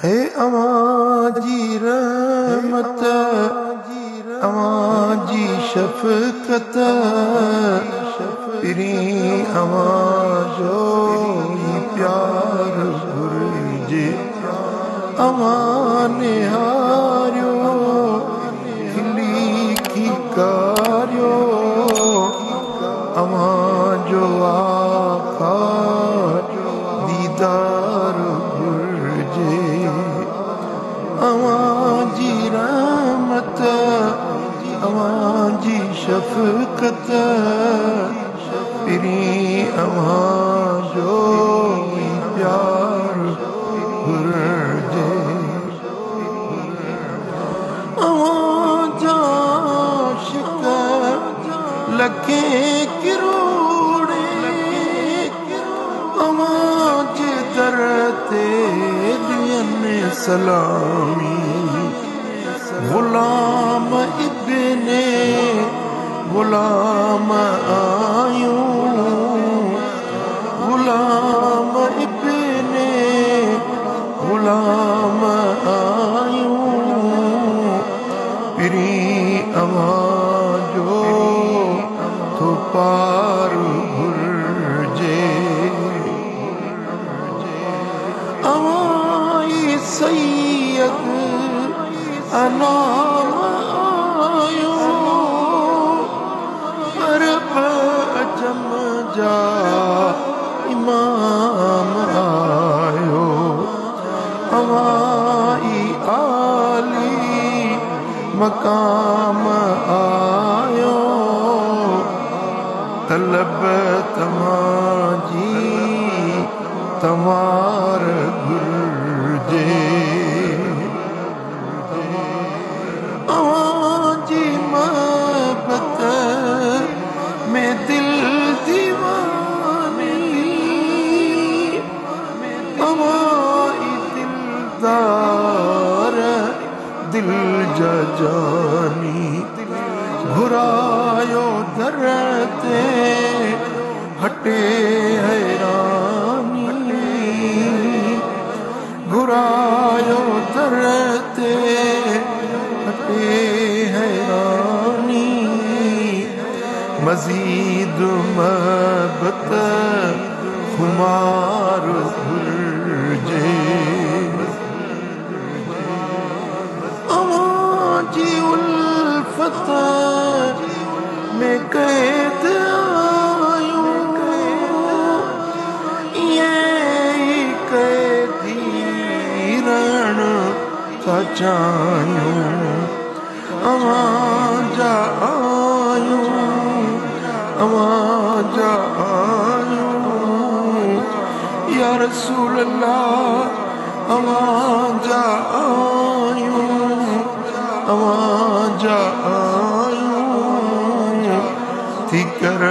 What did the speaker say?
है अवां जी रहमत, अवां जी शफ़क़त, पिरी अवां जो ही प्यार घुरिजे। अवां निहारियो खिली खिकारियो, अवां जो आका दीदार घुरिजे। अवां जी रहमत, अवां जी शफ़क़त, पिरी अवां जो ही प्यार घुरिजे। अवां जा आशिक़ लखे किरोड़े, अवां जे दर ते ॾियनि सलामी। ग़ुलाम इब्ने ग़ुलाम आयूं, ग़ुलाम इब्ने ग़ुलाम आयूं, पिरी अवां जो तो पार घुरिजे। अवां ई सैयद अनाम आयो, अरब अजम जा इमाम आयो। अवां ई आली मकाम आयो, तलब तव्हां जी तवार घुरिजे। अवां जी महबत में दिल दीवानी, अवां ई दिलदार दिल जा जानी। घुरायो दर ते हटे हैरानी, घुरायो दर ते हटे हैरानी। मज़ीद महबत खुमार घुरिजे। अवां जी उल्फत में कैद आयूं, ये कैदी रण था चाहियूं। अवां जा आयूं, अवां जा आयूं, या रसूल अल्लाह। अवां जा आयूं, अवां जा आयूं, थी कर